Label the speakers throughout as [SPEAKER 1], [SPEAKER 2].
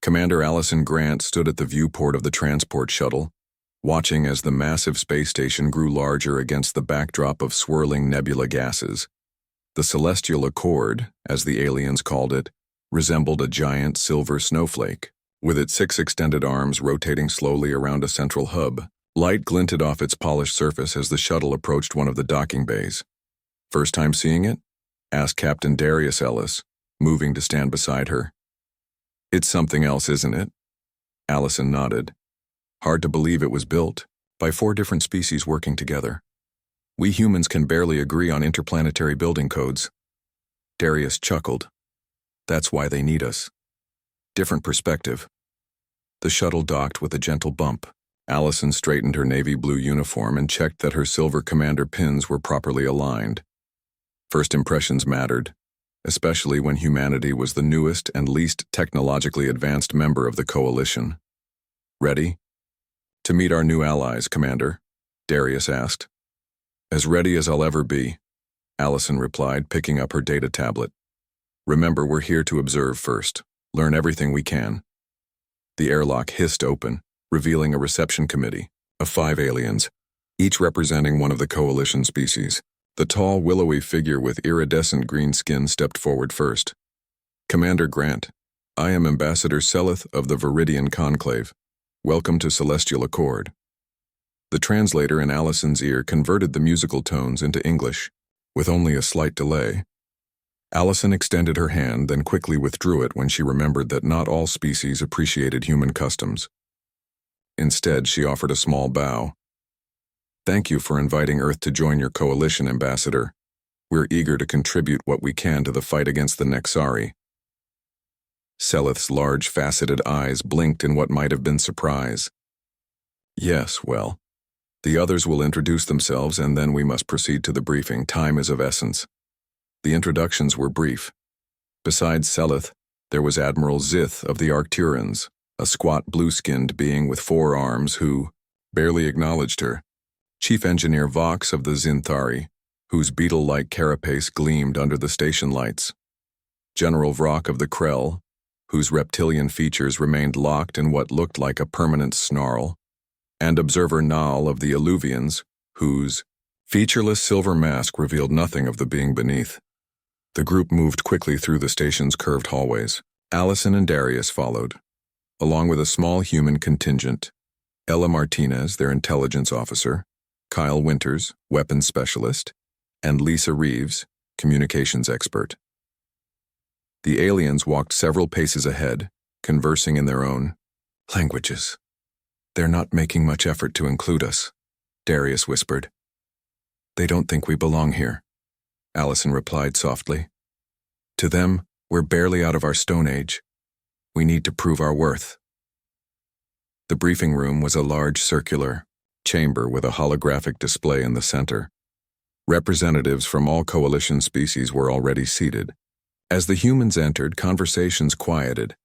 [SPEAKER 1] Commander Allison Grant stood at the viewport of the transport shuttle, watching as the massive space station grew larger against the backdrop of swirling nebula gases. The Celestial Accord, as the aliens called it, resembled a giant silver snowflake, with its 6 extended arms rotating slowly around a central hub. Light glinted off its polished surface as the shuttle approached one of the docking bays. "First time seeing it?" asked Captain Darius Ellis, moving to stand beside her. "It's something else, isn't it?" Allison nodded. "Hard to believe it was built by 4 different species working together. We humans can barely agree on interplanetary building codes." Darius chuckled. "That's why they need us. Different perspective." The shuttle docked with a gentle bump. Allison straightened her navy blue uniform and checked that her silver commander pins were properly aligned. First impressions mattered, especially when humanity was the newest and least technologically advanced member of the coalition. "Ready?" "To meet our new allies, Commander," Darius asked. "As ready as I'll ever be," Allison replied, picking up her data tablet. "Remember, we're here to observe first, learn everything we can." The airlock hissed open, revealing a reception committee of 5 aliens, each representing one of the coalition species. The tall, willowy figure with iridescent green skin stepped forward first. "Commander Grant, I am Ambassador Seleth of the Viridian Conclave. Welcome to Celestial Accord." The translator in Allison's ear converted the musical tones into English, with only a slight delay. Allison extended her hand, then quickly withdrew it when she remembered that not all species appreciated human customs. Instead, she offered a small bow. "Thank you for inviting Earth to join your coalition, Ambassador. We're eager to contribute what we can to the fight against the Nexari." Seleth's large, faceted eyes blinked in what might have been surprise. "Yes, well, the others will introduce themselves and then we must proceed to the briefing. Time is of essence." The introductions were brief. Besides Seleth, there was Admiral Zith of the Arcturans, a squat blue-skinned being with 4 arms who barely acknowledged her, Chief Engineer Vox of the Zinthari, whose beetle-like carapace gleamed under the station lights, General Vrock of the Krell, whose reptilian features remained locked in what looked like a permanent snarl, and Observer Nal of the Alluvians, whose featureless silver mask revealed nothing of the being beneath. The group moved quickly through the station's curved hallways. Allison and Darius followed, along with a small human contingent: Ella Martinez, their intelligence officer, Kyle Winters, weapons specialist, and Lisa Reeves, communications expert. The aliens walked several paces ahead, conversing in their own languages. "They're not making much effort to include us," Darius whispered. "They don't think we belong here," Allison replied softly. "To them, we're barely out of our Stone Age. We need to prove our worth." The briefing room was a large circular chamber with a holographic display in the center. Representatives from all coalition species were already seated. As the humans entered, conversations quieted,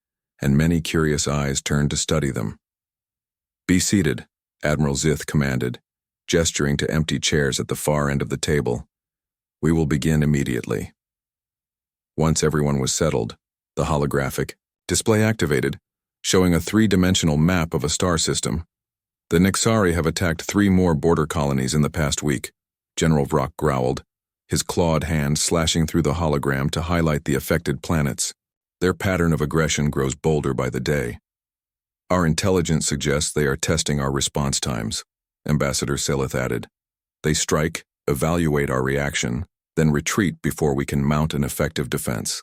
[SPEAKER 1] and many curious eyes turned to study them. "Be seated," Admiral Zith commanded, gesturing to empty chairs at the far end of the table. "We will begin immediately." Once everyone was settled, the holographic display activated, showing a 3-dimensional map of a star system. "The Nexari have attacked 3 more border colonies in the past week," General Vrock growled, his clawed hand slashing through the hologram to highlight the affected planets. "Their pattern of aggression grows bolder by the day. Our intelligence suggests they are testing our response times," Ambassador Seleth added. "They strike, evaluate our reaction, then retreat before we can mount an effective defense."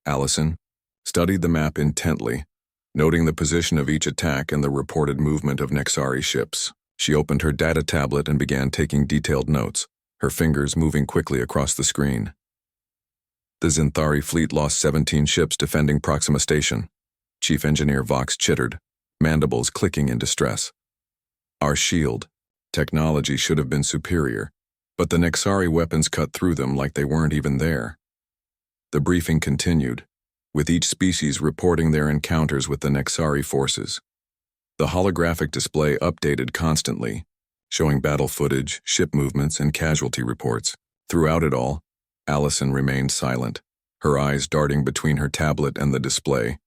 [SPEAKER 1] Allison studied the map intently, noting the position of each attack and the reported movement of Nexari ships. She opened her data tablet and began taking detailed notes, her fingers moving quickly across the screen. "The Zinthari fleet lost 17 ships defending Proxima Station," Chief Engineer Vox chittered, mandibles clicking in distress. "Our shield technology should have been superior, but the Nexari weapons cut through them like they weren't even there." The briefing continued, with each species reporting their encounters with the Nexari forces. The holographic display updated constantly, showing battle footage, ship movements, and casualty reports. Throughout it all, Allison remained silent, her eyes darting between her tablet and the display,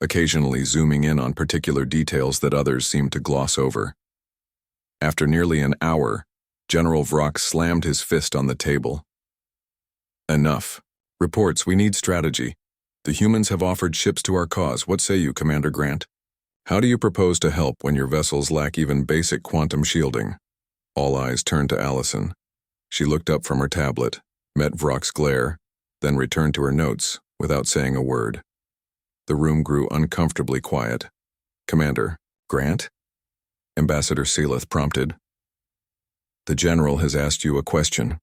[SPEAKER 1] occasionally zooming in on particular details that others seemed to gloss over. After nearly an hour, General Vrock slammed his fist on the table. Enough. Reports, we need strategy. The humans have offered ships to our cause. What say you, Commander Grant? How do you propose to help when your vessels lack even basic quantum shielding? All eyes turned to Allison. She looked up from her tablet, met Vrock's glare, then returned to her notes without saying a word. The room grew uncomfortably quiet. Commander Grant? Ambassador Seelith prompted. The general has asked you a question.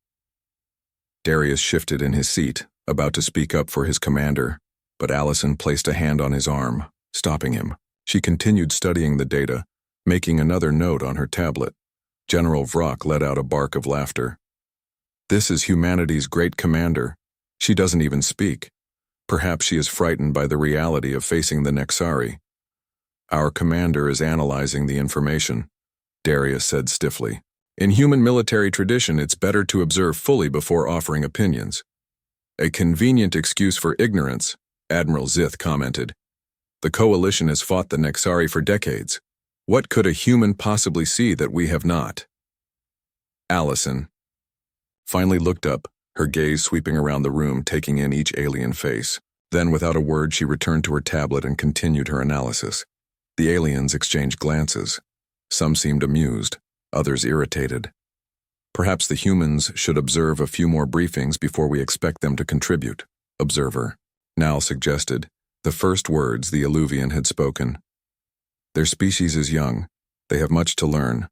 [SPEAKER 1] Darius shifted in his seat, about to speak up for his commander, but Allison placed a hand on his arm, stopping him. She continued studying the data, making another note on her tablet. General Vrock let out a bark of laughter. This is humanity's great commander. She doesn't even speak. Perhaps she is frightened by the reality of facing the Nexari. Our commander is analyzing the information, Darius said stiffly. In human military tradition, it's better to observe fully before offering opinions. A convenient excuse for ignorance, Admiral Zith commented. The coalition has fought the Nexari for decades. What could a human possibly see that we have not? Allison finally looked up, her gaze sweeping around the room, taking in each alien face. Then, without a word, she returned to her tablet and continued her analysis. The aliens exchanged glances. Some seemed amused, others irritated. Perhaps the humans should observe a few more briefings before we expect them to contribute. Observer. Nal suggested, the first words the Illuvian had spoken. Their species is young. They have much to learn.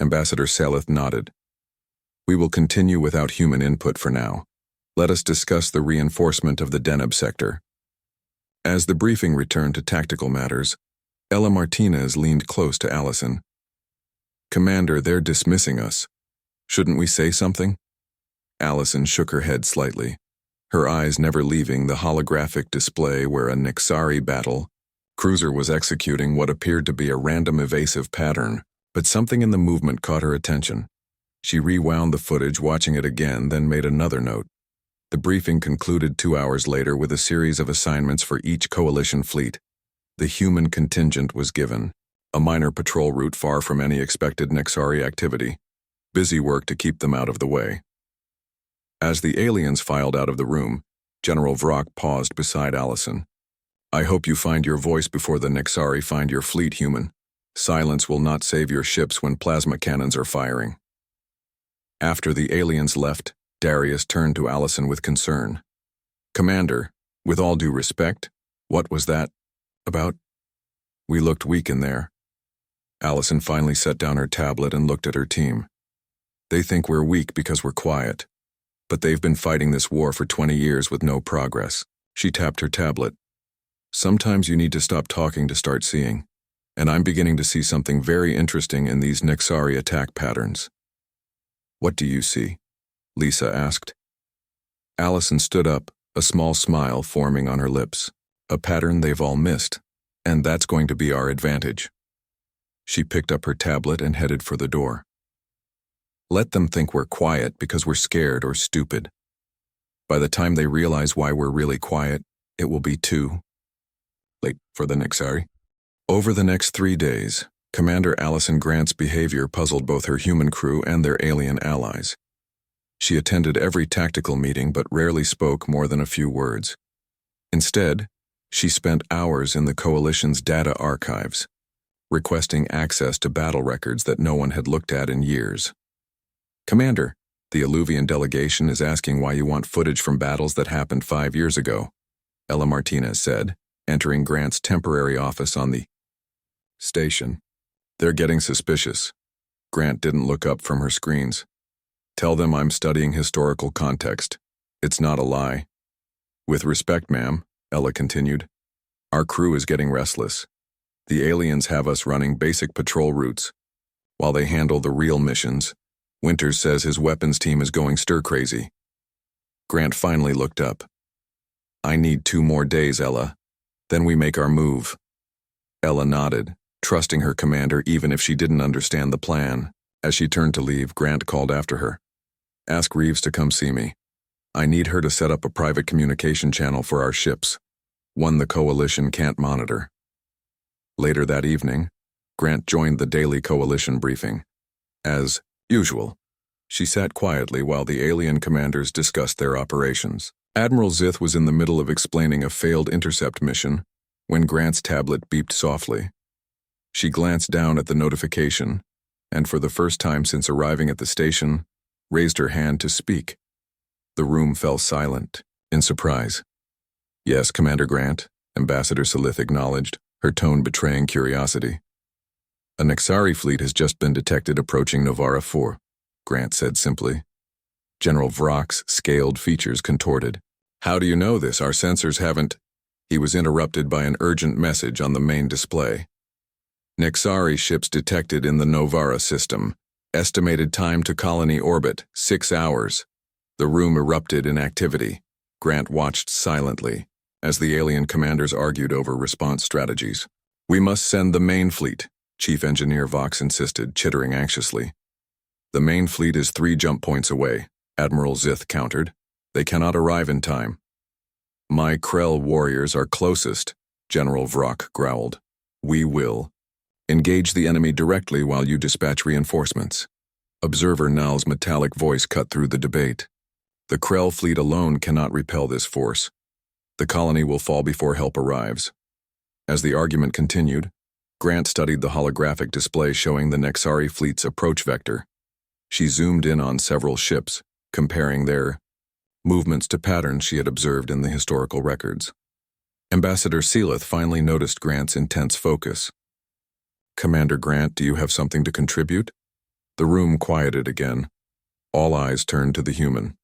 [SPEAKER 1] Ambassador Seelith nodded. We will continue without human input for now. Let us discuss the reinforcement of the Deneb sector. As the briefing returned to tactical matters, Ella Martinez leaned close to Allison. Commander, they're dismissing us. Shouldn't we say something? Allison shook her head slightly, her eyes never leaving the holographic display where a Nexari battle cruiser was executing what appeared to be a random evasive pattern, but something in the movement caught her attention. She rewound the footage, watching it again, then made another note. The briefing concluded 2 hours later with a series of assignments for each coalition fleet. The human contingent was given a minor patrol route far from any expected Nexari activity. Busy work to keep them out of the way. As the aliens filed out of the room, General Vrock paused beside Allison. I hope you find your voice before the Nexari find your fleet, human. Silence will not save your ships when plasma cannons are firing. After the aliens left, Darius turned to Allison with concern. Commander, with all due respect, what was that about? We looked weak in there. Allison finally set down her tablet and looked at her team. They think we're weak because we're quiet. But they've been fighting this war for 20 years with no progress. She tapped her tablet. Sometimes you need to stop talking to start seeing. And I'm beginning to see something very interesting in these Nexari attack patterns. What do you see? Lisa asked. Allison stood up, a small smile forming on her lips. A pattern they've all missed, and that's going to be our advantage. She picked up her tablet and headed for the door. Let them think we're quiet because we're scared or stupid. By the time they realize why we're really quiet, it will be too late for the Nexari. Over the next 3 days, Commander Allison Grant's behavior puzzled both her human crew and their alien allies. She attended every tactical meeting but rarely spoke more than a few words. Instead, she spent hours in the Coalition's data archives, requesting access to battle records that no one had looked at in years. Commander, the Illuvian delegation is asking why you want footage from battles that happened 5 years ago, Ella Martinez said, entering Grant's temporary office on the station. They're getting suspicious. Grant didn't look up from her screens. Tell them I'm studying historical context. It's not a lie. With respect, ma'am, Ella continued. Our crew is getting restless. The aliens have us running basic patrol routes. While they handle the real missions, Winters says his weapons team is going stir-crazy. Grant finally looked up. I need 2 more days, Ella. Then we make our move. Ella nodded, trusting her commander even if she didn't understand the plan. As she turned to leave, Grant called after her. Ask Reeves to come see me. I need her to set up a private communication channel for our ships. one the coalition can't monitor. Later that evening, Grant joined the daily coalition briefing. As usual, she sat quietly while the alien commanders discussed their operations. Admiral Zith was in the middle of explaining a failed intercept mission when Grant's tablet beeped softly. She glanced down at the notification, and for the first time since arriving at the station, raised her hand to speak. The room fell silent, in surprise. "Yes, Commander Grant," Ambassador Silith acknowledged, her tone betraying curiosity. "A Nexari fleet has just been detected approaching Novara 4, Grant said simply. General Vrock's scaled features contorted. "How do you know this? Our sensors haven't—" He was interrupted by an urgent message on the main display. "Nexari ships detected in the Novara system. Estimated time to colony orbit, 6 hours. The room erupted in activity. Grant watched silently as the alien commanders argued over response strategies. "We must send the main fleet," Chief Engineer Vox insisted, chittering anxiously. "The main fleet is 3 jump points away," Admiral Zith countered. "They cannot arrive in time." "My Krell warriors are closest," General Vrock growled. "We will. Engage the enemy directly while you dispatch reinforcements." Observer Nal's metallic voice cut through the debate. "The Krell fleet alone cannot repel this force. The colony will fall before help arrives." As the argument continued, Grant studied the holographic display showing the Nexari fleet's approach vector. She zoomed in on several ships, comparing their movements to patterns she had observed in the historical records. Ambassador Silith finally noticed Grant's intense focus. "Commander Grant, do you have something to contribute?" The room quieted again. All eyes turned to the human.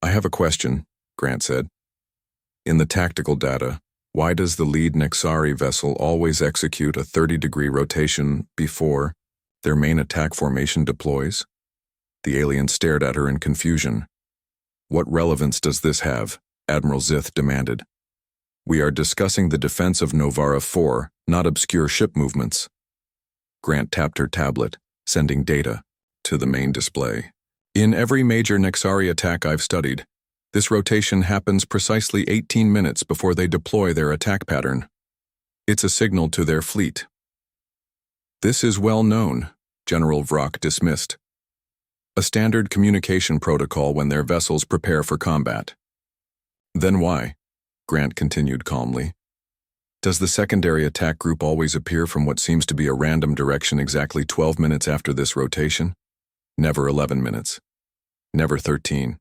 [SPEAKER 1] "I have a question," Grant said. "In the tactical data, why does the lead Nexari vessel always execute a 30-degree rotation before their main attack formation deploys?" The alien stared at her in confusion. "What relevance does this have?" Admiral Zith demanded. "We are discussing the defense of Novara 4, not obscure ship movements." Grant tapped her tablet, sending data to the main display. "In every major Nexari attack I've studied, this rotation happens precisely 18 minutes before they deploy their attack pattern. It's a signal to their fleet." "This is well known," General Vrock dismissed. "A standard communication protocol when their vessels prepare for combat." "Then why?" Grant continued calmly. "Does the secondary attack group always appear from what seems to be a random direction exactly 12 minutes after this rotation? Never 11 minutes. Never 13.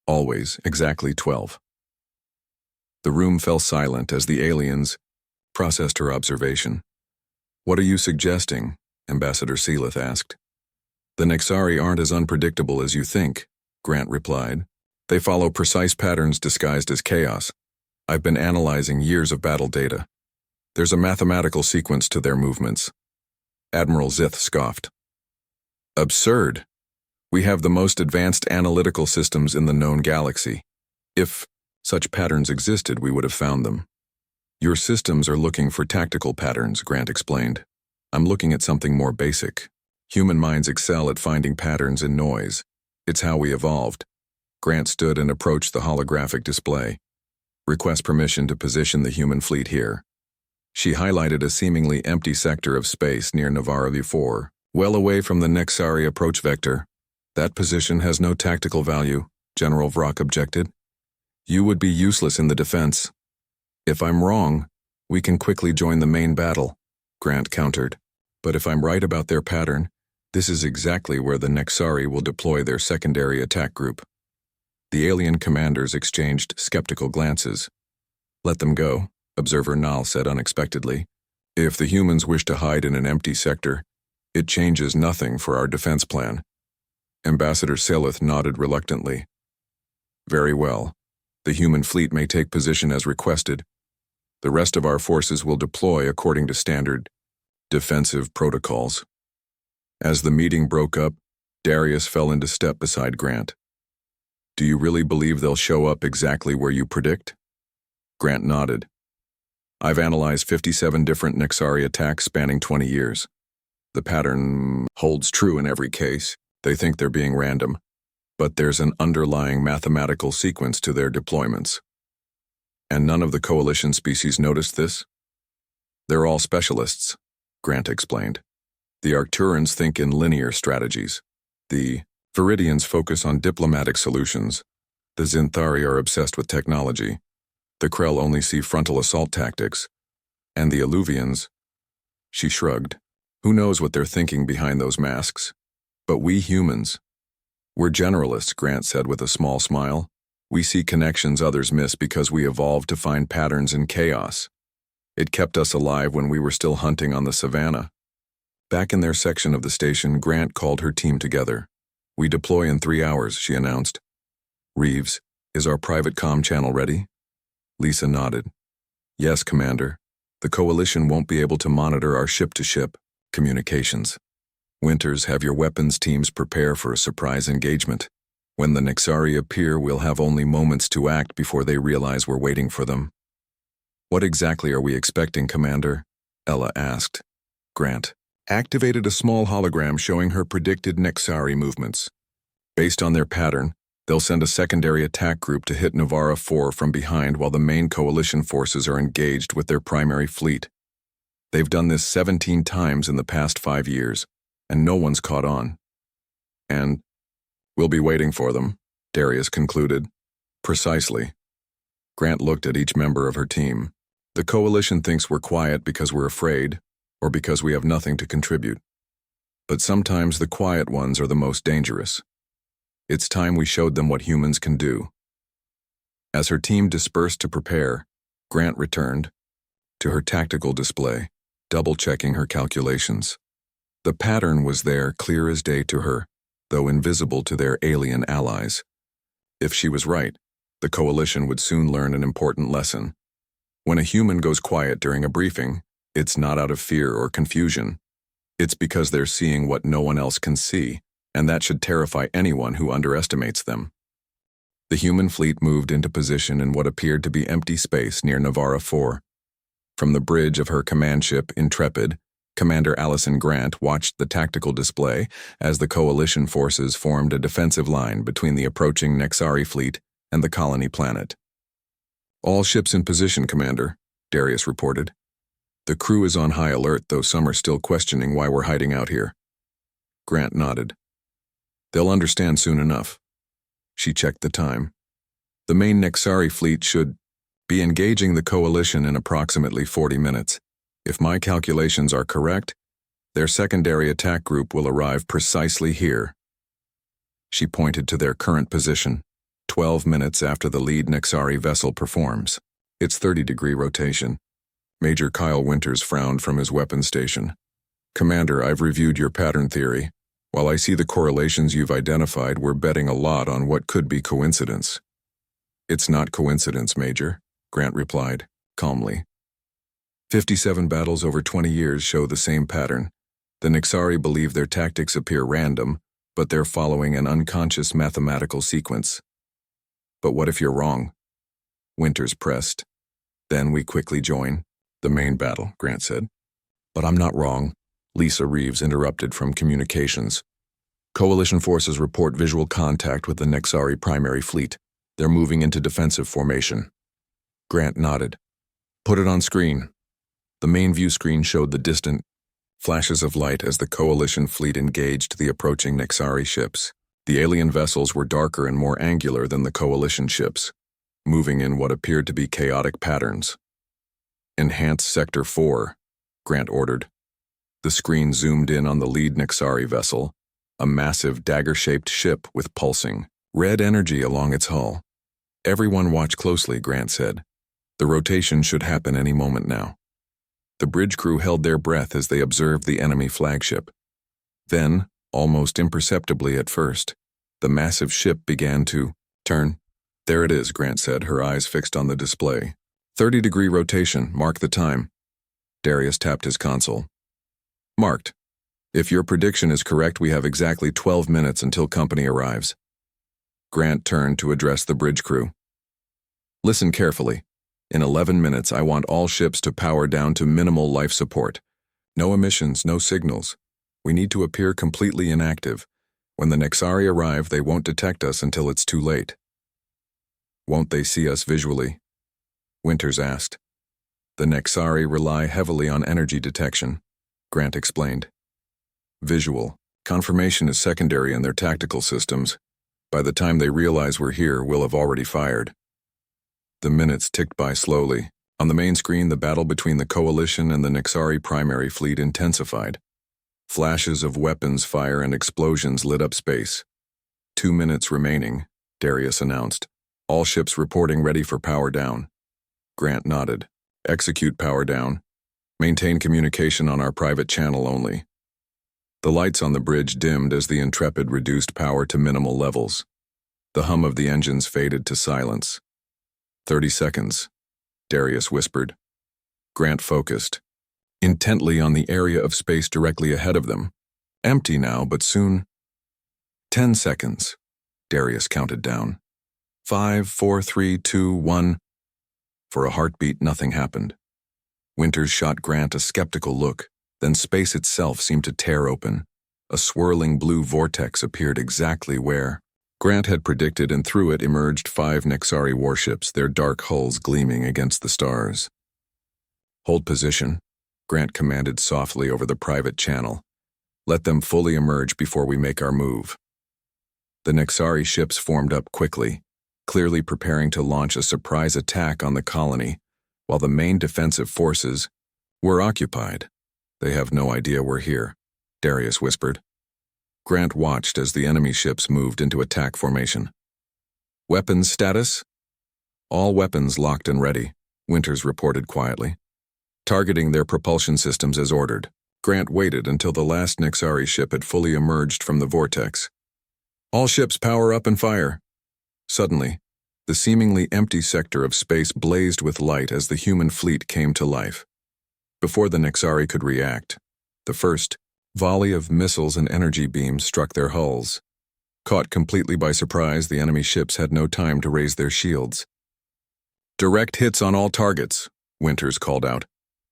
[SPEAKER 1] Always exactly 12. The room fell silent as the aliens processed her observation. "What are you suggesting?" Ambassador Silith asked. "The Nexari aren't as unpredictable as you think," Grant replied. "They follow precise patterns disguised as chaos. I've been analyzing years of battle data. There's a mathematical sequence to their movements." Admiral Zith scoffed. "Absurd. We have the most advanced analytical systems in the known galaxy. If such patterns existed, we would have found them." "Your systems are looking for tactical patterns," Grant explained. "I'm looking at something more basic. Human minds excel at finding patterns in noise. It's how we evolved." Grant stood and approached the holographic display. "Request permission to position the human fleet here." She highlighted a seemingly empty sector of space near Novara 4, well away from the Nexari approach vector. "That position has no tactical value," General Vrock objected. "You would be useless in the defense." "If I'm wrong, we can quickly join the main battle," Grant countered. "But if I'm right about their pattern, this is exactly where the Nexari will deploy their secondary attack group." The alien commanders exchanged skeptical glances. "Let them go," Observer Nal said unexpectedly. "If the humans wish to hide in an empty sector, it changes nothing for our defense plan." Ambassador Silith nodded reluctantly. "Very well. The human fleet may take position as requested. The rest of our forces will deploy according to standard defensive protocols." As the meeting broke up, Darius fell into step beside Grant. "Do you really believe they'll show up exactly where you predict?" Grant nodded. "I've analyzed 57 different Nexari attacks spanning 20 years. The pattern holds true in every case. They think they're being random, but there's an underlying mathematical sequence to their deployments." And none of the coalition species noticed this? They're all specialists, Grant explained. The Arcturans think in linear strategies. The Viridians focus on diplomatic solutions. The Zinthari are obsessed with technology. The Krell only see frontal assault tactics. And the Alluvians, she shrugged. Who knows what they're thinking behind those masks? But we humans, we're generalists, Grant said with a small smile. We see connections others miss because we evolved to find patterns in chaos. It kept us alive when we were still hunting on the savannah. Back in their section of the station, Grant called her team together. We deploy in 3 hours, she announced. Reeves, is our private comm channel ready? Lisa nodded. Yes, Commander. The Coalition won't be able to monitor our ship-to-ship communications. Winters, have your weapons teams prepare for a surprise engagement. When the Nexari appear, we'll have only moments to act before they realize we're waiting for them. What exactly are we expecting, Commander? Ella asked. Grant activated a small hologram showing her predicted Nexari movements. Based on their pattern, they'll send a secondary attack group to hit Navara 4 from behind while the main coalition forces are engaged with their primary fleet. They've done this 17 times in the past 5 years, and no one's caught on. And we'll be waiting for them, Darius concluded. Precisely. Grant looked at each member of her team. The coalition thinks we're quiet because we're afraid, or because we have nothing to contribute. But sometimes the quiet ones are the most dangerous. It's time we showed them what humans can do. As her team dispersed to prepare, Grant returned to her tactical display, double-checking her calculations. The pattern was there, clear as day to her, though invisible to their alien allies. If she was right, the coalition would soon learn an important lesson. When a human goes quiet during a briefing, it's not out of fear or confusion. It's because they're seeing what no one else can see, and that should terrify anyone who underestimates them. The human fleet moved into position in what appeared to be empty space near Navara 4. From the bridge of her command ship, Intrepid, Commander Allison Grant watched the tactical display as the coalition forces formed a defensive line between the approaching Nexari fleet and the colony planet. All ships in position, Commander, Darius reported. The crew is on high alert, though some are still questioning why we're hiding out here. Grant nodded. They'll understand soon enough. She checked the time. The main Nexari fleet should be engaging the coalition in approximately 40 minutes. If my calculations are correct, their secondary attack group will arrive precisely here. She pointed to their current position, 12 minutes after the lead Nexari vessel performs. It's 30-degree rotation. Major Kyle Winters frowned from his weapons station. Commander, I've reviewed your pattern theory. While I see the correlations you've identified, we're betting a lot on what could be coincidence. It's not coincidence, Major, Grant replied, calmly. 57 battles over 20 years show the same pattern. The Nexari believe their tactics appear random, but they're following an unconscious mathematical sequence. But what if you're wrong? Winters pressed. Then we quickly join the main battle, Grant said. But I'm not wrong, Lisa Reeves interrupted from communications. Coalition forces report visual contact with the Nexari primary fleet. They're moving into defensive formation. Grant nodded. Put it on screen. The main view screen showed the distant flashes of light as the coalition fleet engaged the approaching Nexari ships. The alien vessels were darker and more angular than the coalition ships, moving in what appeared to be chaotic patterns. Enhance Sector 4, Grant ordered. The screen zoomed in on the lead Nexari vessel, a massive dagger-shaped ship with pulsing red energy along its hull. Everyone watch closely, Grant said. The rotation should happen any moment now. The bridge crew held their breath as they observed the enemy flagship. Then, almost imperceptibly at first, the massive ship began to turn. There it is, Grant said, her eyes fixed on the display. 30-degree rotation, mark the time. Darius tapped his console. Marked. If your prediction is correct, we have exactly 12 minutes until company arrives. Grant turned to address the bridge crew. Listen carefully. In 11 minutes, I want all ships to power down to minimal life support. No emissions, no signals. We need to appear completely inactive. When the Nexari arrive, they won't detect us until it's too late. Won't they see us visually? Winters asked. The Nexari rely heavily on energy detection, Grant explained. Visual. Confirmation is secondary in their tactical systems. By the time they realize we're here, we'll have already fired. The minutes ticked by slowly. On the main screen, the battle between the Coalition and the Nexari primary fleet intensified. Flashes of weapons fire and explosions lit up space. 2 minutes remaining, Darius announced. All ships reporting ready for power down. Grant nodded. Execute power down. Maintain communication on our private channel only. The lights on the bridge dimmed as the Intrepid reduced power to minimal levels. The hum of the engines faded to silence. 30 seconds, Darius whispered. Grant focused, intently on the area of space directly ahead of them. Empty now, but soon. 10 seconds, Darius counted down. 5, 4, 3, 2, 1. For a heartbeat, nothing happened. Winters shot Grant a skeptical look. Then space itself seemed to tear open. A swirling blue vortex appeared exactly where Grant had predicted, and through it emerged 5 Nexari warships, their dark hulls gleaming against the stars. Hold position, Grant commanded softly over the private channel. Let them fully emerge before we make our move. The Nexari ships formed up quickly, clearly preparing to launch a surprise attack on the colony, while the main defensive forces were occupied. They have no idea we're here, Darius whispered. Grant watched as the enemy ships moved into attack formation. Weapons status? All weapons locked and ready, Winters reported quietly. Targeting their propulsion systems as ordered. Grant waited until the last Nexari ship had fully emerged from the vortex. All ships power up and fire. Suddenly, the seemingly empty sector of space blazed with light as the human fleet came to life. Before the Nexari could react, the first volley of missiles and energy beams struck their hulls. Caught completely by surprise, the enemy ships had no time to raise their shields. Direct hits on all targets, Winters called out.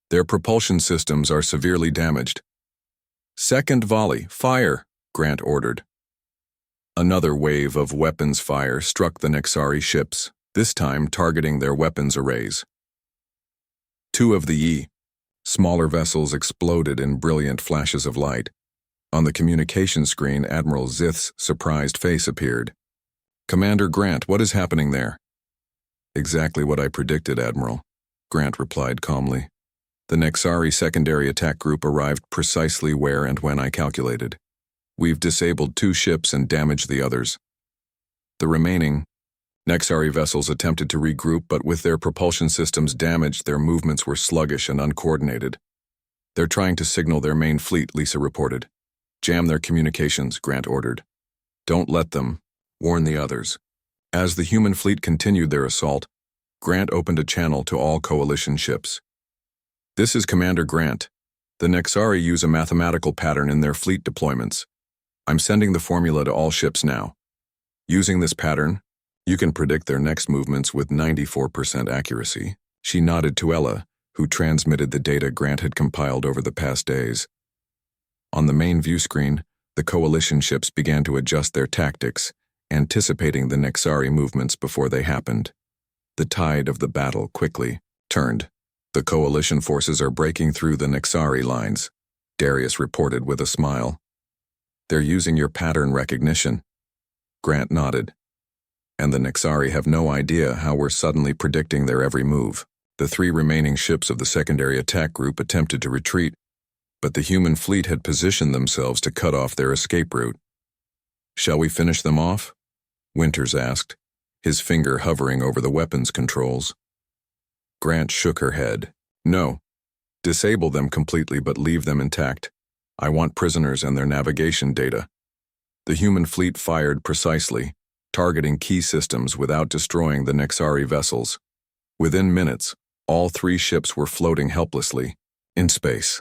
[SPEAKER 1] Their propulsion systems are severely damaged. Second volley, fire, Grant ordered. Another wave of weapons fire struck the Nexari ships, this time targeting their weapons arrays. 2 of the smaller vessels exploded in brilliant flashes of light. On the communication screen, Admiral Zith's surprised face appeared. Commander Grant, what is happening there? Exactly what I predicted, Admiral, Grant replied calmly. The Nexari secondary attack group arrived precisely where and when I calculated. We've disabled 2 ships and damaged the others. The remaining Nexari vessels attempted to regroup, but with their propulsion systems damaged, their movements were sluggish and uncoordinated. They're trying to signal their main fleet, Lisa reported. Jam their communications, Grant ordered. Don't let them. Warn the others. As the human fleet continued their assault, Grant opened a channel to all Coalition ships. This is Commander Grant. The Nexari use a mathematical pattern in their fleet deployments. I'm sending the formula to all ships now. Using this pattern, you can predict their next movements with 94% accuracy. She nodded to Ella, who transmitted the data Grant had compiled over the past days. On the main view screen, the Coalition ships began to adjust their tactics, anticipating the Nexari movements before they happened. The tide of the battle quickly turned. The Coalition forces are breaking through the Nexari lines, Darius reported with a smile. They're using your pattern recognition. Grant nodded. And the Nexari have no idea how we're suddenly predicting their every move. The 3 remaining ships of the secondary attack group attempted to retreat, but the human fleet had positioned themselves to cut off their escape route. Shall we finish them off? Winters asked, his finger hovering over the weapons controls. Grant shook her head. No. Disable them completely, but leave them intact. I want prisoners and their navigation data. The human fleet fired precisely, targeting key systems without destroying the Nexari vessels. Within minutes, all 3 ships were floating helplessly, in space.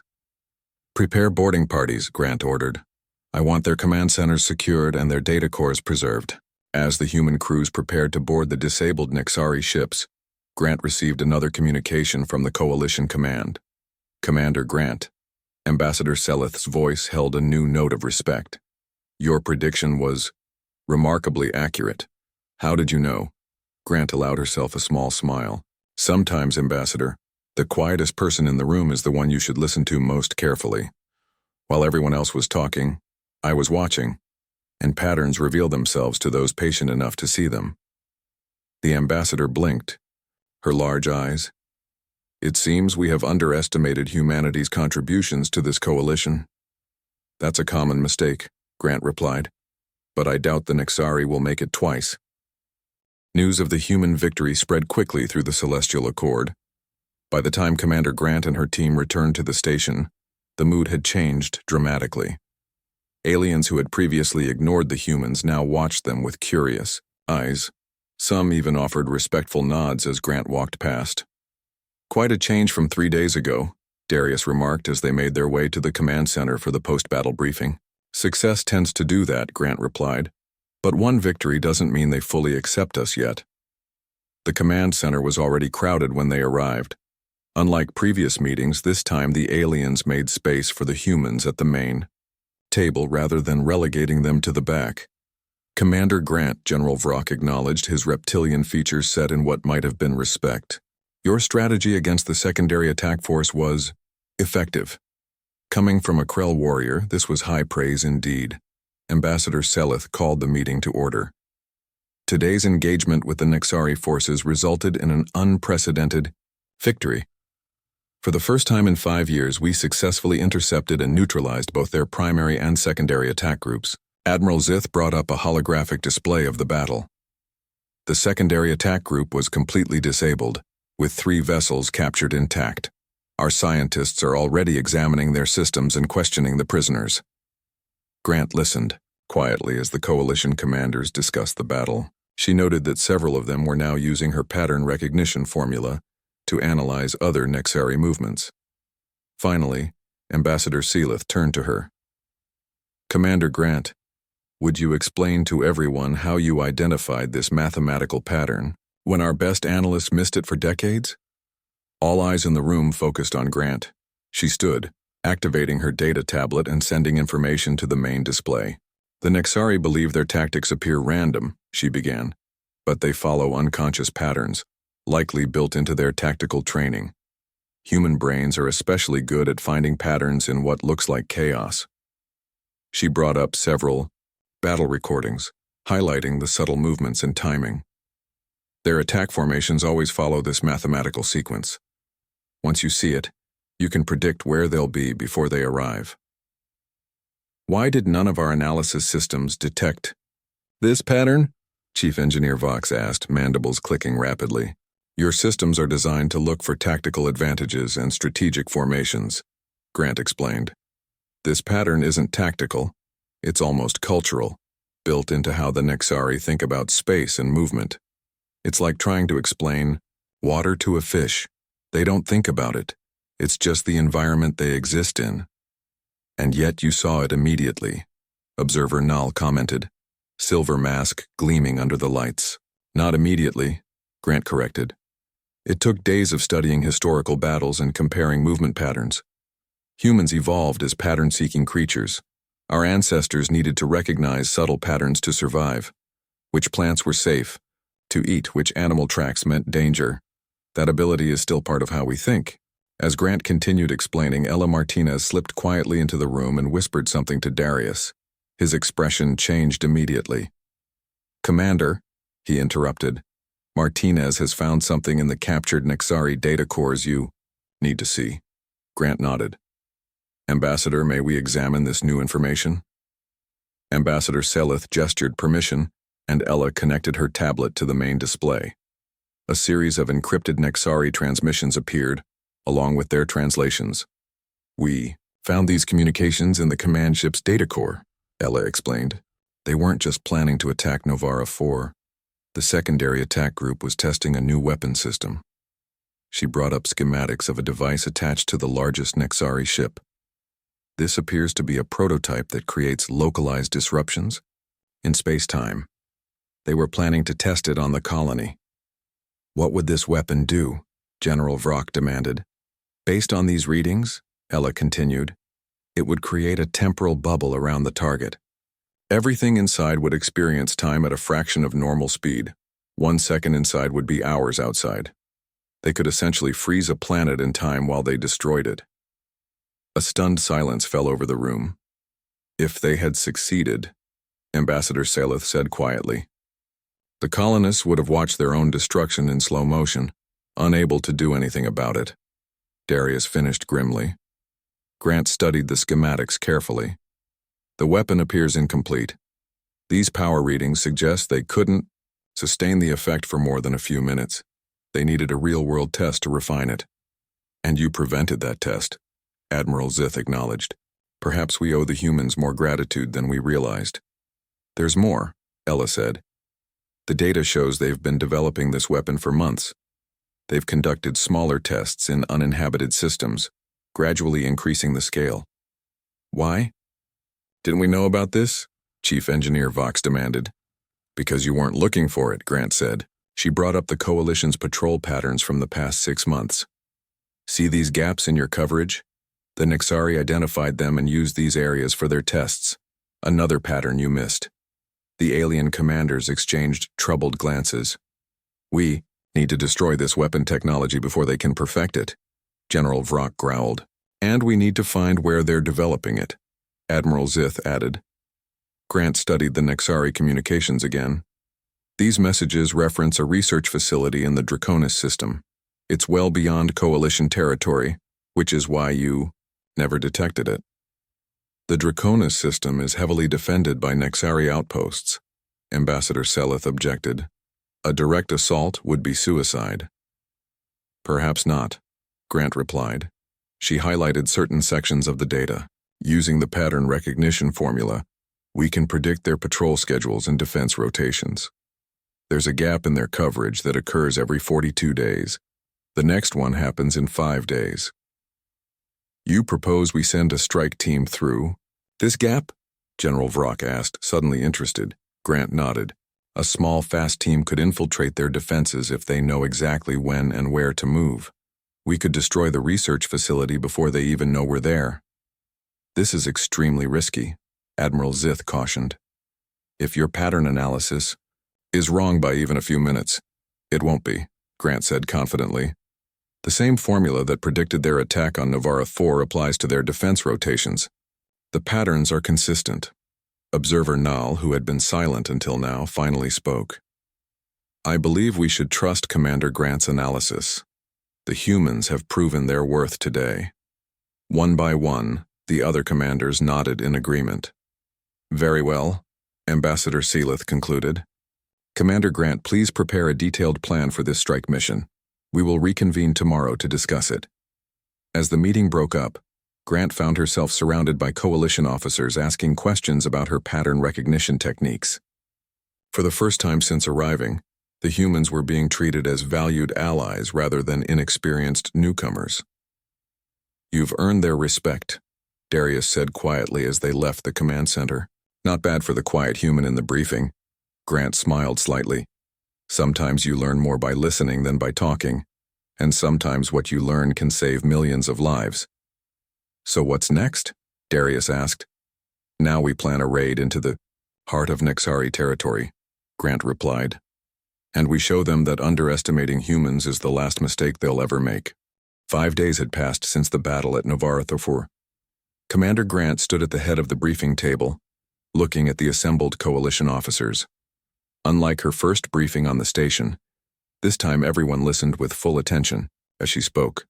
[SPEAKER 1] Prepare boarding parties, Grant ordered. I want their command centers secured and their data cores preserved. As the human crews prepared to board the disabled Nexari ships, Grant received another communication from the Coalition Command. Commander Grant. Ambassador Seleth's voice held a new note of respect. Your prediction was remarkably accurate. How did you know? Grant allowed herself a small smile. Sometimes, Ambassador, the quietest person in the room is the one you should listen to most carefully. While everyone else was talking, I was watching, and patterns reveal themselves to those patient enough to see them. The ambassador blinked, her large eyes. It seems we have underestimated humanity's contributions to this coalition. That's a common mistake, Grant replied, but I doubt the Nexari will make it twice. News of the human victory spread quickly through the Celestial Accord. By the time Commander Grant and her team returned to the station, the mood had changed dramatically. Aliens who had previously ignored the humans now watched them with curious eyes. Some even offered respectful nods as Grant walked past. Quite a change from 3 days ago, Darius remarked as they made their way to the command center for the post-battle briefing. Success tends to do that, Grant replied, but one victory doesn't mean they fully accept us yet. The command center was already crowded when they arrived. Unlike previous meetings, this time the aliens made space for the humans at the main table rather than relegating them to the back. Commander Grant, General Vrock acknowledged, his reptilian features set in what might have been respect. Your strategy against the secondary attack force was effective. Coming from a Krell warrior, this was high praise indeed. Ambassador Seleth called the meeting to order. Today's engagement with the Nexari forces resulted in an unprecedented victory. For the first time in 5 years, we successfully intercepted and neutralized both their primary and secondary attack groups. Admiral Zith brought up a holographic display of the battle. The secondary attack group was completely disabled, with 3 vessels captured intact. Our scientists are already examining their systems and questioning the prisoners. Grant listened quietly as the coalition commanders discussed the battle. She noted that several of them were now using her pattern recognition formula to analyze other Nexari movements. Finally, Ambassador Seleth turned to her. Commander Grant, would you explain to everyone how you identified this mathematical pattern when our best analysts missed it for decades? All eyes in the room focused on Grant. She stood, activating her data tablet and sending information to the main display. The Nexari believe their tactics appear random, she began, but they follow unconscious patterns, likely built into their tactical training. Human brains are especially good at finding patterns in what looks like chaos. She brought up several battle recordings, highlighting the subtle movements and timing. Their attack formations always follow this mathematical sequence. Once you see it, you can predict where they'll be before they arrive. Why did none of our analysis systems detect this pattern? Chief Engineer Vox asked, mandibles clicking rapidly. Your systems are designed to look for tactical advantages and strategic formations, Grant explained. This pattern isn't tactical, it's almost cultural, built into how the Nexari think about space and movement. It's like trying to explain water to a fish. They don't think about it. It's just the environment they exist in. And yet you saw it immediately, Observer Null commented, silver mask gleaming under the lights. Not immediately, Grant corrected. It took days of studying historical battles and comparing movement patterns. Humans evolved as pattern-seeking creatures. Our ancestors needed to recognize subtle patterns to survive. Which plants were safe to eat, which animal tracks meant danger. That ability is still part of how we think. As Grant continued explaining, Ella Martinez slipped quietly into the room and whispered something to Darius. His expression changed immediately. Commander, he interrupted, Martinez has found something in the captured Nexari data cores you need to see. Grant nodded. Ambassador, may we examine this new information? Ambassador Seleth gestured permission, and Ella connected her tablet to the main display. A series of encrypted Nexari transmissions appeared, along with their translations. We found these communications in the command ship's data core, Ella explained. They weren't just planning to attack Novara 4. The secondary attack group was testing a new weapon system. She brought up schematics of a device attached to the largest Nexari ship. This appears to be a prototype that creates localized disruptions in space-time. They were planning to test it on the colony. What would this weapon do? General Vrock demanded. Based on these readings, Ella continued, it would create a temporal bubble around the target. Everything inside would experience time at a fraction of normal speed. 1 second inside would be hours outside. They could essentially freeze a planet in time while they destroyed it. A stunned silence fell over the room. If they had succeeded, Ambassador Salith said quietly, the colonists would have watched their own destruction in slow motion, unable to do anything about it. Darius finished grimly. Grant studied the schematics carefully. The weapon appears incomplete. These power readings suggest they couldn't sustain the effect for more than a few minutes. They needed a real-world test to refine it. And you prevented that test, Admiral Zith acknowledged. Perhaps we owe the humans more gratitude than we realized. There's more, Ella said. The data shows they've been developing this weapon for months. They've conducted smaller tests in uninhabited systems, gradually increasing the scale. Why? Didn't we know about this? Chief Engineer Vox demanded. Because you weren't looking for it, Grant said. She brought up the Coalition's patrol patterns from the past 6 months. See these gaps in your coverage? The Nixari identified them and used these areas for their tests. Another pattern you missed. The alien commanders exchanged troubled glances. We need to destroy this weapon technology before they can perfect it, General Vrock growled. And we need to find where they're developing it, Admiral Zith added. Grant studied the Nexari communications again. These messages reference a research facility in the Draconis system. It's well beyond Coalition territory, which is why you never detected it. The Draconis system is heavily defended by Nexari outposts, Ambassador Selith objected. A direct assault would be suicide. Perhaps not, Grant replied. She highlighted certain sections of the data. Using the pattern recognition formula, we can predict their patrol schedules and defense rotations. There's a gap in their coverage that occurs every 42 days. The next one happens in 5 days. You propose we send a strike team through this gap? General Vrock asked, suddenly interested. Grant nodded. A small, fast team could infiltrate their defenses if they know exactly when and where to move. We could destroy the research facility before they even know we're there. This is extremely risky, Admiral Zith cautioned. If your pattern analysis is wrong by even a few minutes, it won't be, Grant said confidently. The same formula that predicted their attack on Novara 4 applies to their defense rotations. The patterns are consistent. Observer Nal, who had been silent until now, finally spoke. I believe we should trust Commander Grant's analysis. The humans have proven their worth today. One by one, the other commanders nodded in agreement. Very well, Ambassador Selith concluded. Commander Grant, please prepare a detailed plan for this strike mission. We will reconvene tomorrow to discuss it. As the meeting broke up, Grant found herself surrounded by Coalition officers asking questions about her pattern recognition techniques. For the first time since arriving, the humans were being treated as valued allies rather than inexperienced newcomers. You've earned their respect, Darius said quietly as they left the command center. Not bad for the quiet human in the briefing. Grant smiled slightly. Sometimes you learn more by listening than by talking, and sometimes what you learn can save millions of lives. So what's next? Darius asked. Now we plan a raid into the heart of Nexari territory, Grant replied. And we show them that underestimating humans is the last mistake they'll ever make. 5 days had passed since the battle at Novara 4. Commander Grant stood at the head of the briefing table, looking at the assembled Coalition officers. Unlike her first briefing on the station, this time everyone listened with full attention as she spoke.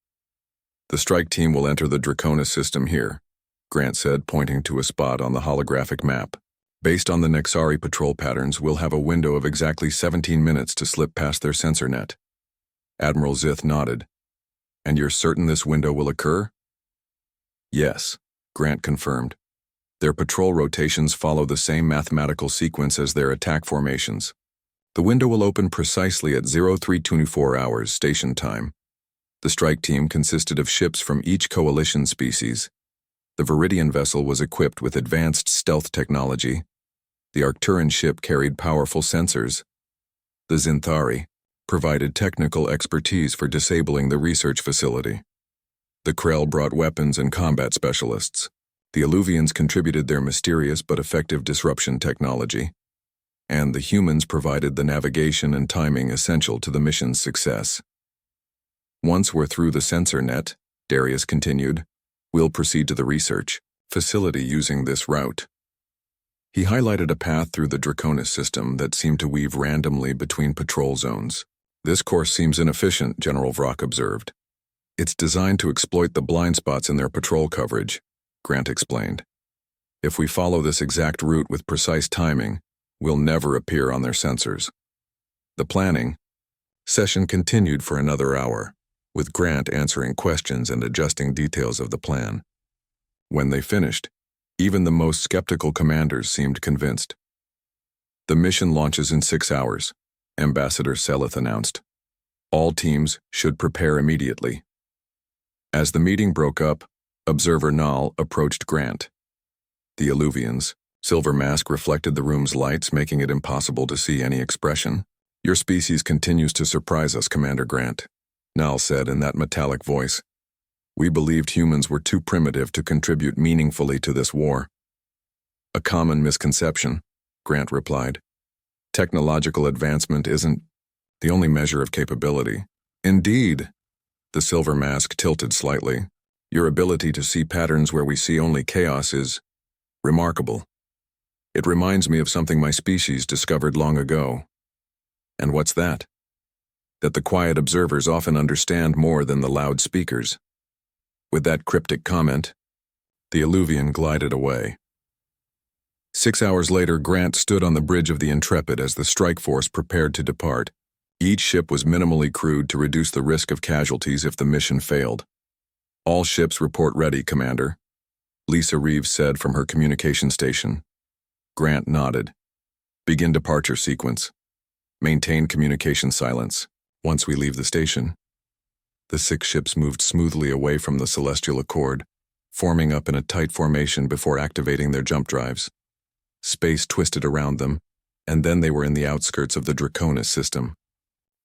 [SPEAKER 1] The strike team will enter the Draconis system here, Grant said, pointing to a spot on the holographic map. Based on the Nexari patrol patterns, we'll have a window of exactly 17 minutes to slip past their sensor net. Admiral Zith nodded. And you're certain this window will occur? Yes, Grant confirmed. Their patrol rotations follow the same mathematical sequence as their attack formations. The window will open precisely at 0324 hours station time. The strike team consisted of ships from each Coalition species. The Viridian vessel was equipped with advanced stealth technology. The Arcturan ship carried powerful sensors. The Zinthari provided technical expertise for disabling the research facility. The Krell brought weapons and combat specialists. The Alluvians contributed their mysterious but effective disruption technology. And the humans provided the navigation and timing essential to the mission's success. Once we're through the sensor net, Darius continued, we'll proceed to the research facility using this route. He highlighted a path through the Draconis system that seemed to weave randomly between patrol zones. This course seems inefficient, General Vrock observed. It's designed to exploit the blind spots in their patrol coverage, Grant explained. If we follow this exact route with precise timing, we'll never appear on their sensors. The planning session continued for another hour, with Grant answering questions and adjusting details of the plan. When they finished, even the most skeptical commanders seemed convinced. The mission launches in 6 hours, Ambassador Seleth announced. All teams should prepare immediately. As the meeting broke up, Observer Nal approached Grant. The Illuvian's silver mask reflected the room's lights, making it impossible to see any expression. Your species continues to surprise us, Commander Grant, Nal said in that metallic voice. We believed humans were too primitive to contribute meaningfully to this war. A common misconception, Grant replied. Technological advancement isn't the only measure of capability. Indeed, the silver mask tilted slightly. Your ability to see patterns where we see only chaos is remarkable. It reminds me of something my species discovered long ago. And what's that? That the quiet observers often understand more than the loud speakers. With that cryptic comment, the Illuvian glided away. 6 hours later, Grant stood on the bridge of the Intrepid as the strike force prepared to depart. Each ship was minimally crewed to reduce the risk of casualties if the mission failed. All ships report ready, Commander, Lisa Reeves said from her communication station. Grant nodded. Begin departure sequence. Maintain communication silence. Once we leave the station. The 6 ships moved smoothly away from the celestial accord, forming up in a tight formation before activating their jump drives. Space twisted around them, and then they were in the outskirts of the Draconis system.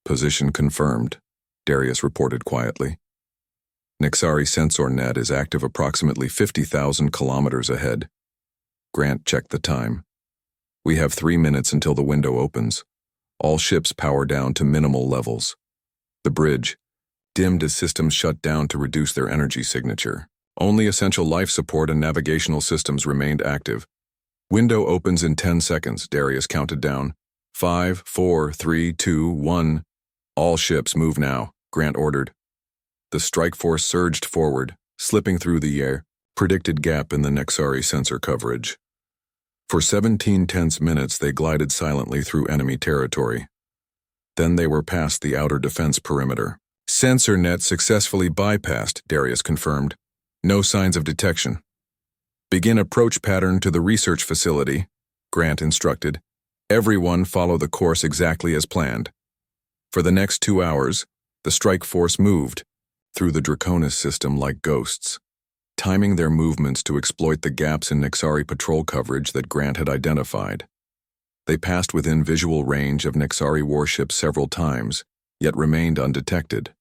[SPEAKER 1] Position confirmed, Darius reported quietly. Nexari sensor net is active approximately 50,000 kilometers ahead. Grant checked the time. We have 3 minutes until the window opens. All ships power down to minimal levels. The bridge dimmed as systems shut down to reduce their energy signature. Only essential life support and navigational systems remained active. Window opens in 10 seconds, Darius counted down. 5, 4, 3, 2, 1. All ships move now, Grant ordered. The strike force surged forward, slipping through the predicted gap in the Nexari sensor coverage. For 17 tense minutes, they glided silently through enemy territory. Then they were past the outer defense perimeter. Sensor net successfully bypassed, Darius confirmed. No signs of detection. Begin approach pattern to the research facility, Grant instructed. Everyone follow the course exactly as planned. For the next 2 hours, the strike force moved through the Draconis system like ghosts, timing their movements to exploit the gaps in Nexari patrol coverage that Grant had identified. They passed within visual range of Nexari warships several times, yet remained undetected.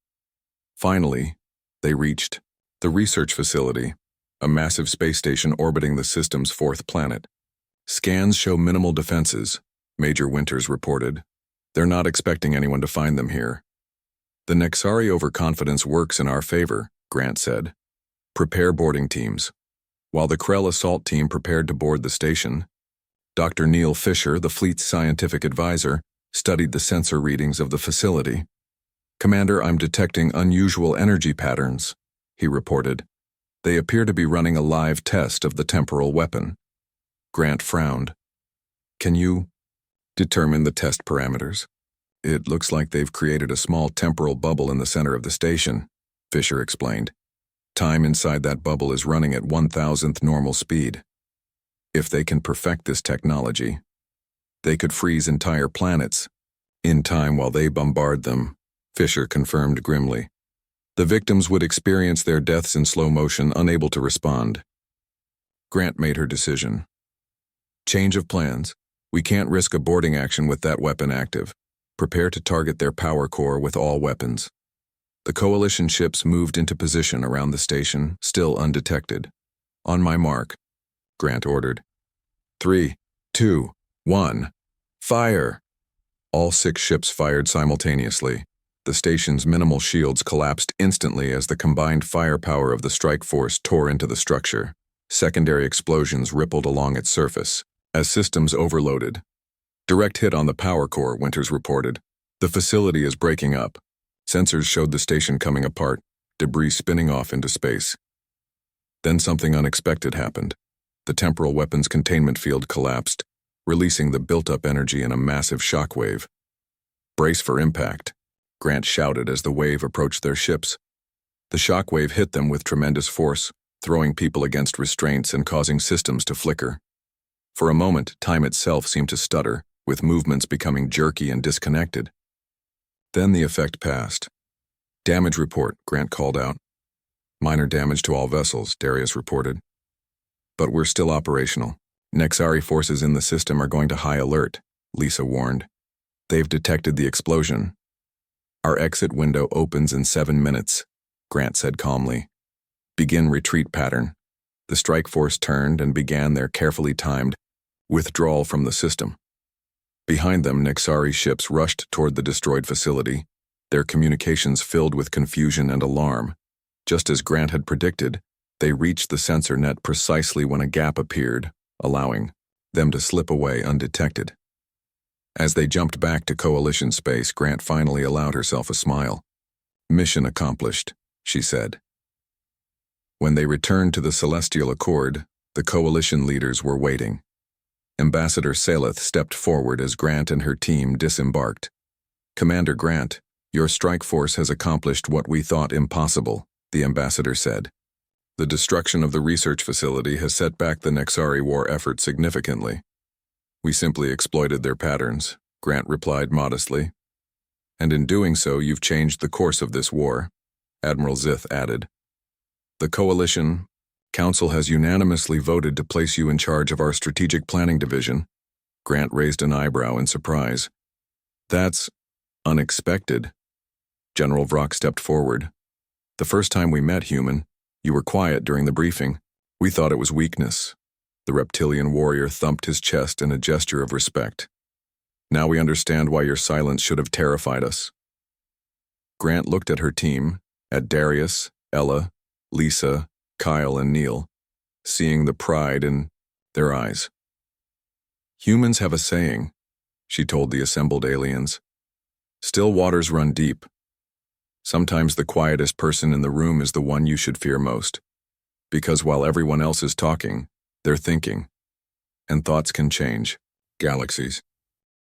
[SPEAKER 1] Finally, they reached the research facility, a massive space station orbiting the system's 4th planet. Scans show minimal defenses, Major Winters reported. They're not expecting anyone to find them here. The Nexari overconfidence works in our favor, Grant said. Prepare boarding teams. While the Krell assault team prepared to board the station, Dr. Neil Fisher, the fleet's scientific advisor, studied the sensor readings of the facility. Commander, I'm detecting unusual energy patterns, he reported. They appear to be running a live test of the temporal weapon. Grant frowned. Can you determine the test parameters? It looks like they've created a small temporal bubble in the center of the station, Fisher explained. Time inside that bubble is running at 1,000th normal speed. If they can perfect this technology, they could freeze entire planets in time while they bombard them, Fisher confirmed grimly. The victims would experience their deaths in slow motion, unable to respond. Grant made her decision. Change of plans. We can't risk a boarding action with that weapon active. Prepare to target their power core with all weapons. The coalition ships moved into position around the station, still undetected. On my mark, Grant ordered. 3, 2, 1. Fire! All 6 ships fired simultaneously. The station's minimal shields collapsed instantly as the combined firepower of the strike force tore into the structure. Secondary explosions rippled along its surface as systems overloaded. Direct hit on the power core, Winters reported. The facility is breaking up. Sensors showed the station coming apart, debris spinning off into space. Then something unexpected happened. The temporal weapons containment field collapsed, releasing the built-up energy in a massive shockwave. "Brace for impact," Grant shouted as the wave approached their ships. The shockwave hit them with tremendous force, throwing people against restraints and causing systems to flicker. For a moment, time itself seemed to stutter, with movements becoming jerky and disconnected. Then the effect passed. "Damage report," Grant called out. "Minor damage to all vessels," Darius reported. "But we're still operational. Nexari forces in the system are going to high alert," Lisa warned. "They've detected the explosion." "Our exit window opens in 7 minutes," Grant said calmly. "Begin retreat pattern." The strike force turned and began their carefully timed withdrawal from the system. Behind them, Nexari ships rushed toward the destroyed facility, their communications filled with confusion and alarm. Just as Grant had predicted, they reached the sensor net precisely when a gap appeared, allowing them to slip away undetected. As they jumped back to Coalition space, Grant finally allowed herself a smile. "Mission accomplished," she said. When they returned to the Celestial Accord, the Coalition leaders were waiting. Ambassador Saleth stepped forward as Grant and her team disembarked. "Commander Grant, your strike force has accomplished what we thought impossible," the ambassador said. "The destruction of the research facility has set back the Nexari war effort significantly." "We simply exploited their patterns," Grant replied modestly. "And in doing so, you've changed the course of this war," Admiral Zith added. "The Coalition Council has unanimously voted to place you in charge of our strategic planning division." Grant raised an eyebrow in surprise. "That's unexpected." General Vrock stepped forward. "The first time we met, human, you were quiet during the briefing. We thought it was weakness." The reptilian warrior thumped his chest in a gesture of respect. "Now we understand why your silence should have terrified us." Grant looked at her team, at Darius, Ella, Lisa, Kyle, and Neil, seeing the pride in their eyes. "Humans have a saying," she told the assembled aliens. "Still waters run deep. Sometimes the quietest person in the room is the one you should fear most. Because while everyone else is talking, they're thinking. And thoughts can change galaxies."